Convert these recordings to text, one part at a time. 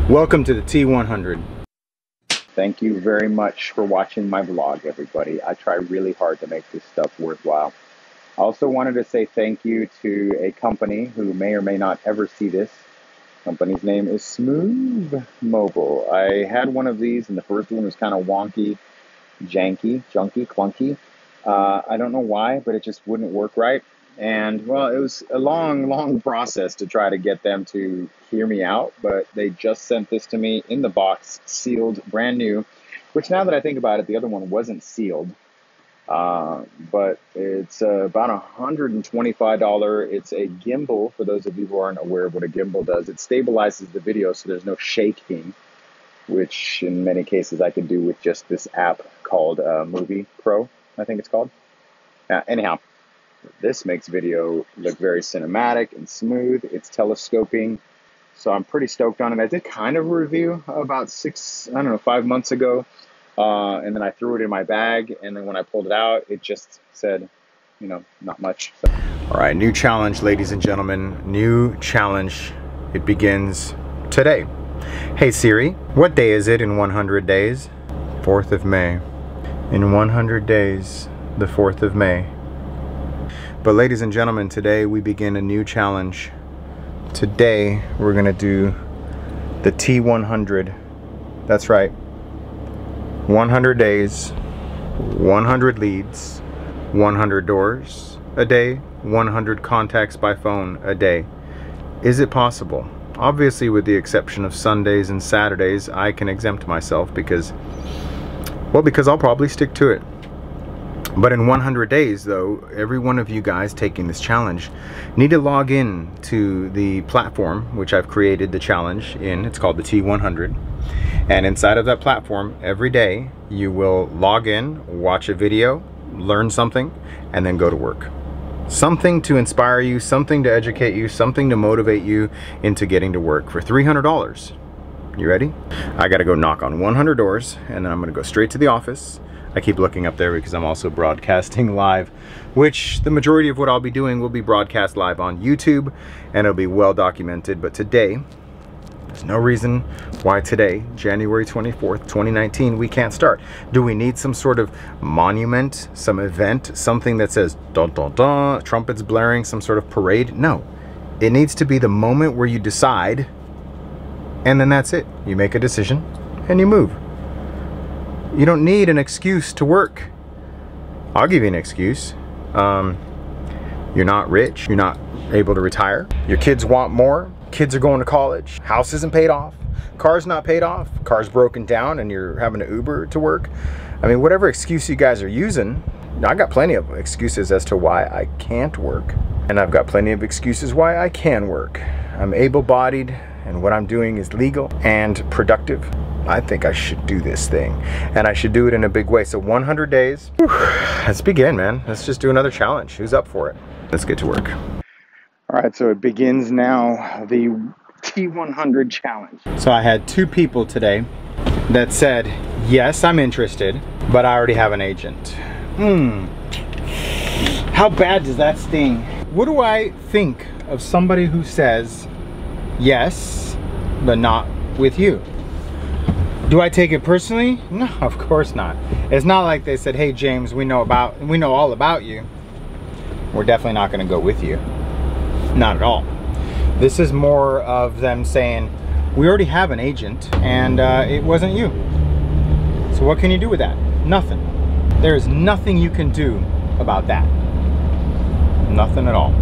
Welcome to the T100. Thank you very much for watching my vlog, everybody. I try really hard to make this stuff worthwhile. I also wanted to say thank you to a company who may or may not ever see this. Company's name is Smooth Mobile. I had one of these, and the first one was kind of wonky, janky, junky, clunky. I don't know why, but it just wouldn't work right. And, well, it was a long process to try to get them to hear me out, but they just sent this to me in the box, sealed, brand new, which now that I think about it, the other one wasn't sealed. But it's about $125. It's a gimbal. For those of you who aren't aware of what a gimbal does, it stabilizes the video so there's no shaking, which in many cases I could do with just this app called Movie Pro, I think it's called. Anyhow, this makes video look very cinematic and smooth. It's telescoping, so I'm pretty stoked on it. I did kind of a review about 5 months ago, and then I threw it in my bag, and then when I pulled it out, it just said, you know, not much. So. All right, new challenge, ladies and gentlemen. New challenge. It begins today. Hey Siri, what day is it in 100 days? 4th of May. In 100 days, the 4th of May. But ladies and gentlemen, today we begin a new challenge. Today we're gonna do the T100. That's right. 100 days, 100 leads, 100 doors a day, 100 contacts by phone a day. Is it possible? Obviously, with the exception of Sundays and Saturdays, I can exempt myself because I'll probably stick to it. But in 100 days, though, every one of you guys taking this challenge need to log in to the platform which I've created the challenge in. It's called the T100. And inside of that platform, every day, you will log in, watch a video, learn something, and then go to work. Something to inspire you, something to educate you, something to motivate you into getting to work for $300. You ready? I gotta go knock on 100 doors, and then I'm gonna go straight to the office. I keep looking up there because I'm also broadcasting live, which the majority of what I'll be doing will be broadcast live on YouTube, and it'll be well documented. But today, there's no reason why today, January 24th, 2019, we can't start. Do we need some sort of monument, some event, something that says dun dun dun, trumpets blaring, some sort of parade? No. It needs to be the moment where you decide, and then that's it. You make a decision and you move. You don't need an excuse to work. I'll give you an excuse. You're not rich. You're not able to retire. Your kids want more. Kids are going to college. House isn't paid off. Car's not paid off. Car's broken down and you're having to Uber to work. I mean, whatever excuse you guys are using, I got plenty of excuses as to why I can't work. And I've got plenty of excuses why I can work. I'm able-bodied and what I'm doing is legal and productive. I think I should do this thing, and I should do it in a big way. So 100 days, whew, let's begin, man. Let's just do another challenge. Who's up for it? Let's get to work. All right, so it begins now, the T100 challenge. So I had 2 people today that said, yes, I'm interested, but I already have an agent. How bad does that sting? What do I think of somebody who says, yes, but not with you? Do I take it personally? No, of course not. It's not like they said, hey James, we know all about you. We're definitely not gonna go with you. Not at all. This is more of them saying, we already have an agent and it wasn't you. So what can you do with that? Nothing. There is nothing you can do about that. Nothing at all.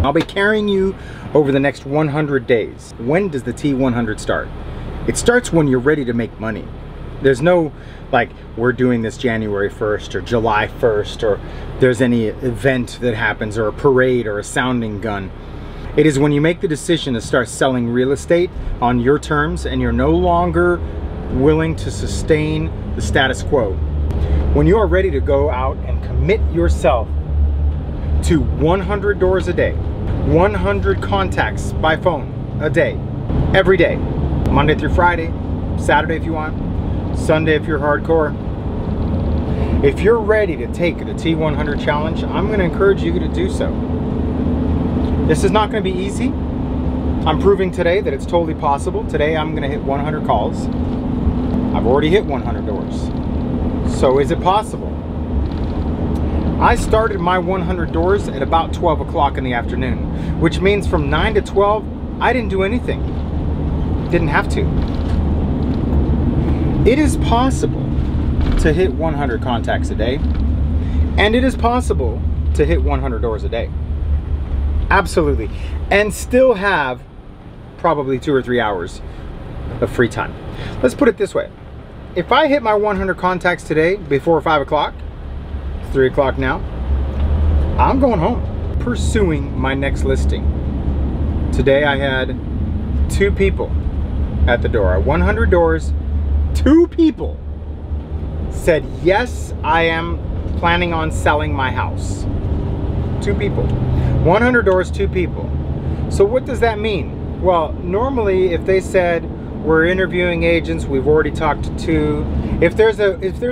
I'll be carrying you over the next 100 days. When does the T100 start? It starts when you're ready to make money. There's no, like, we're doing this January 1st or July 1st, or there's any event that happens, or a parade or a sounding gun. It is when you make the decision to start selling real estate on your terms and you're no longer willing to sustain the status quo. When you are ready to go out and commit yourself to 100 doors a day, 100 contacts by phone a day, every day, Monday through Friday, Saturday if you want, Sunday if you're hardcore. If you're ready to take the T100 challenge, I'm going to encourage you to do so. This is not going to be easy. I'm proving today that it's totally possible. Today I'm gonna hit 100 calls. I've already hit 100 doors. So is it possible? I started my 100 doors at about 12 o'clock in the afternoon, which means from 9 to 12, I didn't do anything. Didn't have to. It is possible to hit 100 contacts a day, and it is possible to hit 100 doors a day. Absolutely. And still have probably 2 or 3 hours of free time. Let's put it this way. If I hit my 100 contacts today before 5 o'clock, 3 o'clock now, I'm going home, pursuing my next listing. Today I had 2 people at the door. 100 doors, 2 people said, yes, I am planning on selling my house. 2 people. 100 doors, 2 people. So what does that mean? Well, normally if they said, we're interviewing agents, we've already talked to 2. If there's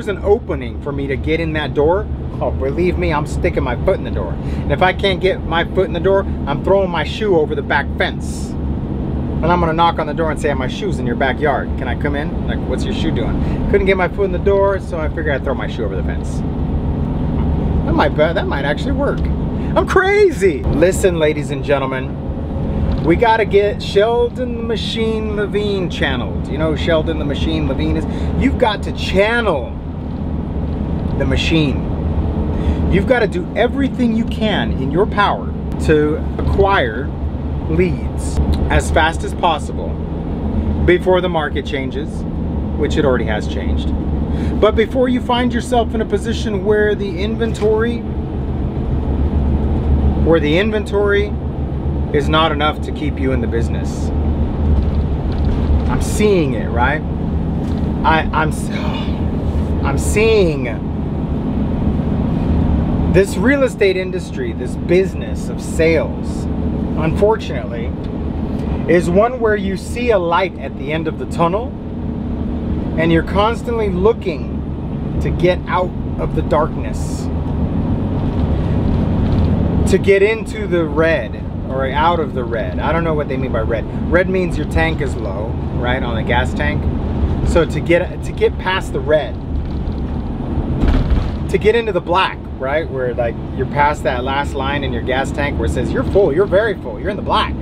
an opening for me to get in that door, oh, believe me, I'm sticking my foot in the door. And if I can't get my foot in the door, I'm throwing my shoe over the back fence. And I'm gonna knock on the door and say, my shoe's in your backyard. Can I come in? Like, what's your shoe doing? Couldn't get my foot in the door, so I figured I'd throw my shoe over the fence. That might actually work. I'm crazy. Listen, ladies and gentlemen, we gotta get Sheldon the Machine Levine channeled. You know who Sheldon the Machine Levine is? You've got to channel the machine. You've got to do everything you can in your power to acquire leads as fast as possible before the market changes, which it already has changed. But before you find yourself in a position where the inventory is not enough to keep you in the business. I'm seeing it, right? I'm seeing this real estate industry, this business of sales, unfortunately, is one where you see a light at the end of the tunnel and you're constantly looking to get out of the darkness, to get into the red or out of the red. I don't know what they mean by red. Red means your tank is low, right, on a gas tank. So to get past the red, to get into the black, right, where like you're past that last line in your gas tank where it says you're full, you're very full, you're in the black.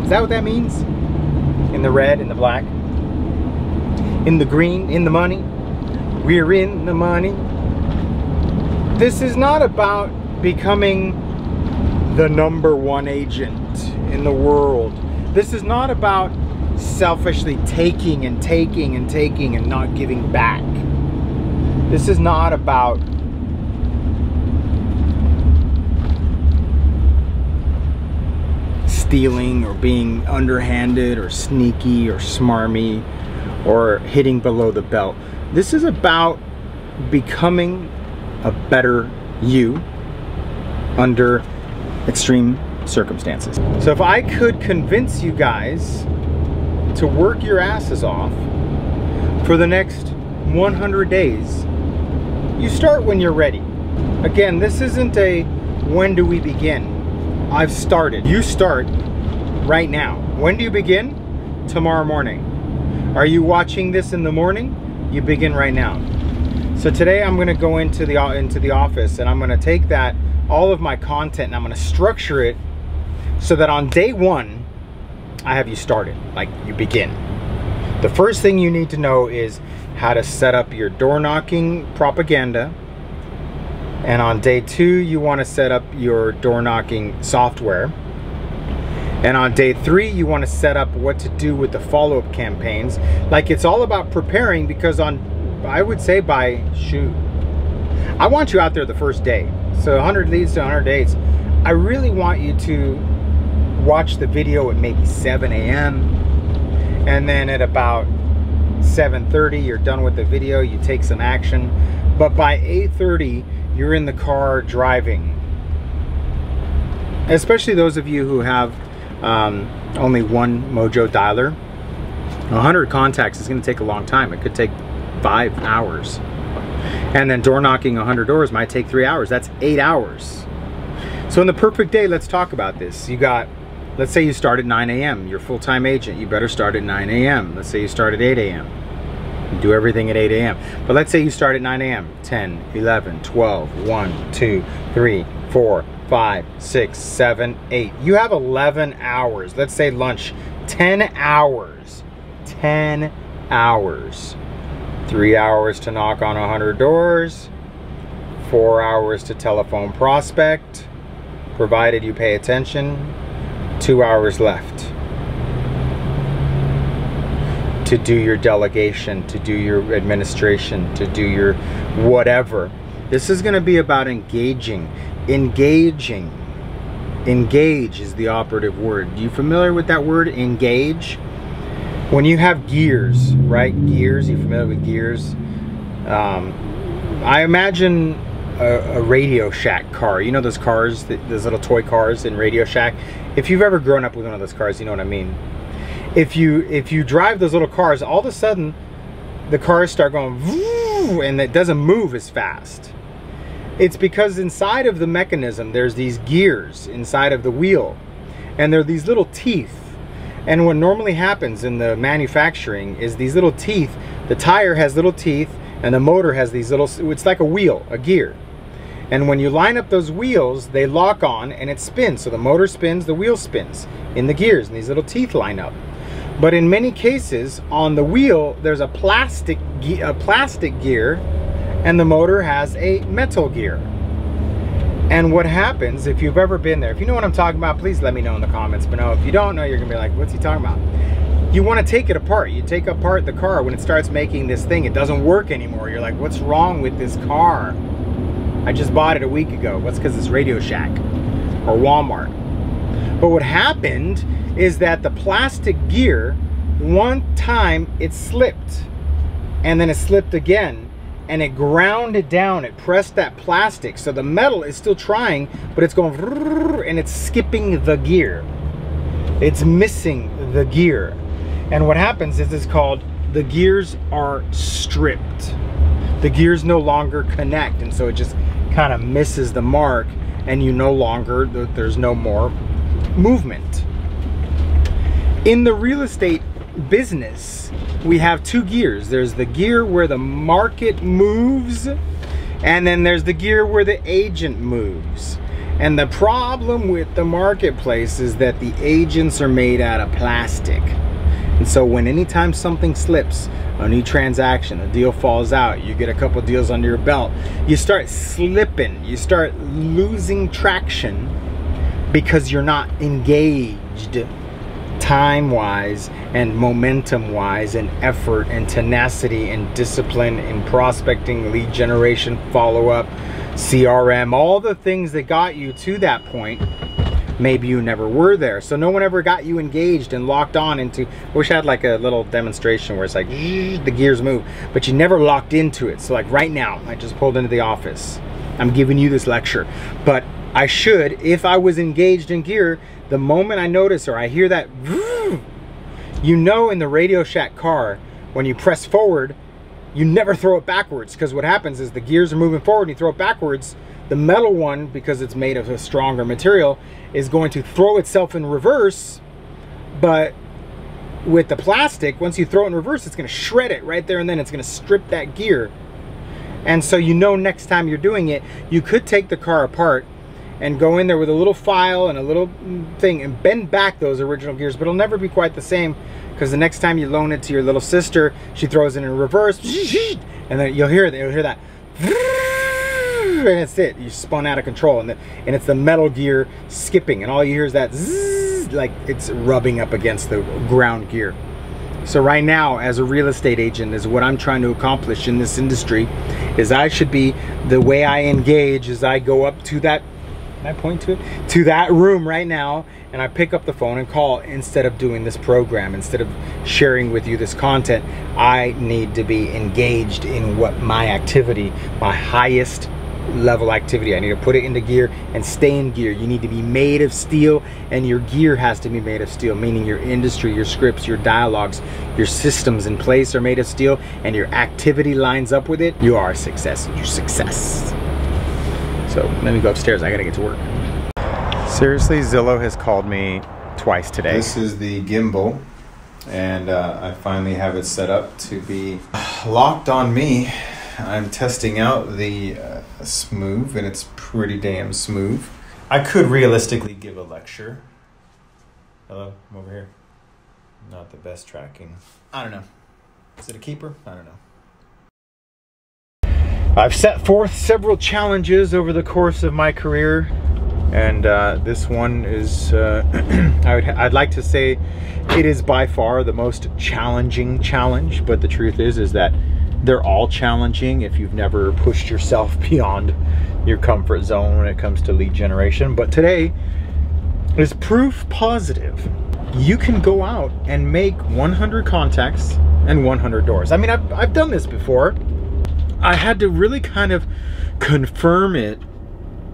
Is that what that means? In the red, in the black, in the green, in the money. We're in the money. This is not about becoming the #1 agent in the world. This is not about selfishly taking and taking and taking and not giving back. This is not about stealing or being underhanded or sneaky or smarmy or hitting below the belt. This is about becoming a better you under extreme circumstances. So if I could convince you guys to work your asses off for the next 100 days, you start when you're ready. Again, this isn't a when do we begin. I've started. You start right now. When do you begin? Tomorrow morning. Are you watching this in the morning? You begin right now. So today I'm going to go into the office and I'm going to take all of my content and I'm going to structure it so that on day 1 I have you started, like you begin. The first thing you need to know is how to set up your door knocking propaganda, and on day 2 you want to set up your door knocking software, and on day 3 you want to set up what to do with the follow-up campaigns. Like, it's all about preparing, because I would say I want you out there the first day. So 100 leads to 100 dates. I really want you to watch the video at maybe 7 a.m. and then at about 7:30 you're done with the video, you take some action. But by 8:30 you're in the car driving. Especially those of you who have only one Mojo dialer. 100 contacts is going to take a long time. It could take 5 hours. And then door knocking 100 doors might take 3 hours. That's 8 hours. So in the perfect day, let's talk about this. You got Let's say you start at 9 a.m. You're a full-time agent. You better start at 9 a.m. Let's say you start at 8 a.m. You do everything at 8 a.m. But let's say you start at 9 a.m. 10, 11, 12, 1, 2, 3, 4, 5, 6, 7, 8. You have 11 hours. Let's say lunch, 10 hours. 10 hours. 3 hours to knock on 100 doors. 4 hours to telephone prospect, provided you pay attention. 2 hours left to do your delegation, to do your administration, to do your whatever. This is going to be about engaging. Engaging. Engage is the operative word. Are you familiar with that word, engage? When you have gears, right? Gears, you familiar with gears? I imagine a Radio Shack car. You know those cars, those little toy cars in Radio Shack? If you've ever grown up with one of those cars, you know what I mean. If you drive those little cars, all of a sudden the cars start going vroom, and it doesn't move as fast. It's because inside of the mechanism there's these gears inside of the wheel, and there are these little teeth. And what normally happens in the manufacturing is these little teeth, the tire has little teeth and the motor has these little, it's like a wheel, a gear. And when you line up those wheels, they lock on and it spins. So the motor spins, the wheel spins in the gears, and these little teeth line up. But in many cases, on the wheel, there's a plastic gear, and the motor has a metal gear. And what happens, if you've ever been there, if you know what I'm talking about, please let me know in the comments. But no, if you don't know, you're gonna be like, what's he talking about? You want to take it apart. You take apart the car when it starts making this thing. It doesn't work anymore. You're like, what's wrong with this car? I just bought it a week ago. What's because it's Radio Shack or Walmart? But what happened is that the plastic gear, one time it slipped, and then it slipped again, and it ground it down. It pressed that plastic, so the metal is still trying, but it's going and it's skipping the gear. It's missing the gear. And what happens is it's called, the gears are stripped. The gears no longer connect, and so it just kind of misses the mark, and you no longer, there's no more movement. In the real estate business, we have two gears. There's the gear where the market moves, and then there's the gear where the agent moves. And the problem with the marketplace is that the agents are made out of plastic. And so when anytime something slips, a new transaction, a deal falls out, you get a couple deals under your belt, you start slipping, you start losing traction because you're not engaged time-wise and momentum-wise and effort and tenacity and discipline and prospecting, lead generation, follow-up, CRM, all the things that got you to that point. Maybe you never were there, so no one ever got you engaged and locked on into, I wish I had like a little demonstration where it's like the gears move, but you never locked into it. So like right now, I just pulled into the office, I'm giving you this lecture, but I should, if I was engaged in gear, the moment I notice or I hear that, you know, in the Radio Shack car, when you press forward, you never throw it backwards, because what happens is the gears are moving forward and you throw it backwards. The metal one, because it's made of a stronger material, is going to throw itself in reverse, but with the plastic, once you throw it in reverse, it's going to shred it right there and then. It's going to strip that gear. And so you know next time you're doing it, you could take the car apart and go in there with a little file and a little thing and bend back those original gears, but it'll never be quite the same, because the next time you loan it to your little sister, she throws it in reverse, and then you'll hear that, and it's it. You spun out of control, and it's the metal gear skipping, and all you hear is that zzz, like it's rubbing up against the ground gear. So right now, as a real estate agent, is what I'm trying to accomplish in this industry, is I should be, the way I engage is I go up to that, can I point to it? To that room right now, and I pick up the phone and call instead of doing this program, instead of sharing with you this content. I need to be engaged in what my activity, my highest level activity. I need to put it into gear and stay in gear. You need to be made of steel, and your gear has to be made of steel, meaning your industry, your scripts, your dialogues, your systems in place are made of steel, and your activity lines up with it. You are a success. You're success. So let me go upstairs. I gotta get to work. Seriously, Zillow has called me twice today. This is the gimbal, and I finally have it set up to be locked on me. I'm testing out the smooth, and it's pretty damn smooth. I could realistically give a lecture. Hello, I'm over here. Not the best tracking. I don't know. Is it a keeper? I don't know. I've set forth several challenges over the course of my career, and this one is, I'd like to say it is by far the most challenging challenge, but the truth is that they're all challenging if you've never pushed yourself beyond your comfort zone when it comes to lead generation. But today is proof positive. You can go out and make 100 contacts and 100 doors. I mean, I've done this before. I had to really kind of confirm it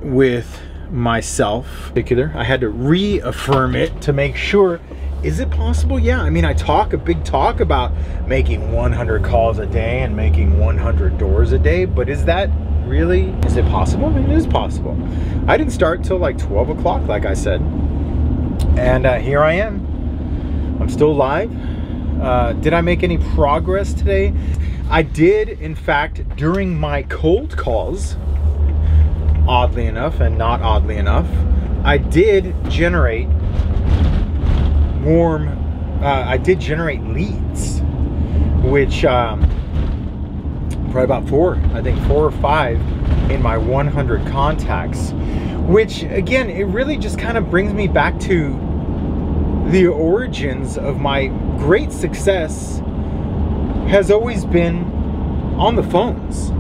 with myself. In particular, I had to reaffirm it to make sure, is it possible? Yeah, I mean, I talk a big talk about making 100 calls a day and making 100 doors a day, but is that really, is it possible? I mean, it is possible. I didn't start till like 12 o'clock, like I said, and here I am. I'm still live. Did I make any progress today? I did, in fact, during my cold calls, oddly enough and not oddly enough, I did generate leads, which probably about 4 or 5 in my 100 contacts, which again, it really just kind of brings me back to the origins of my great success has always been on the phones.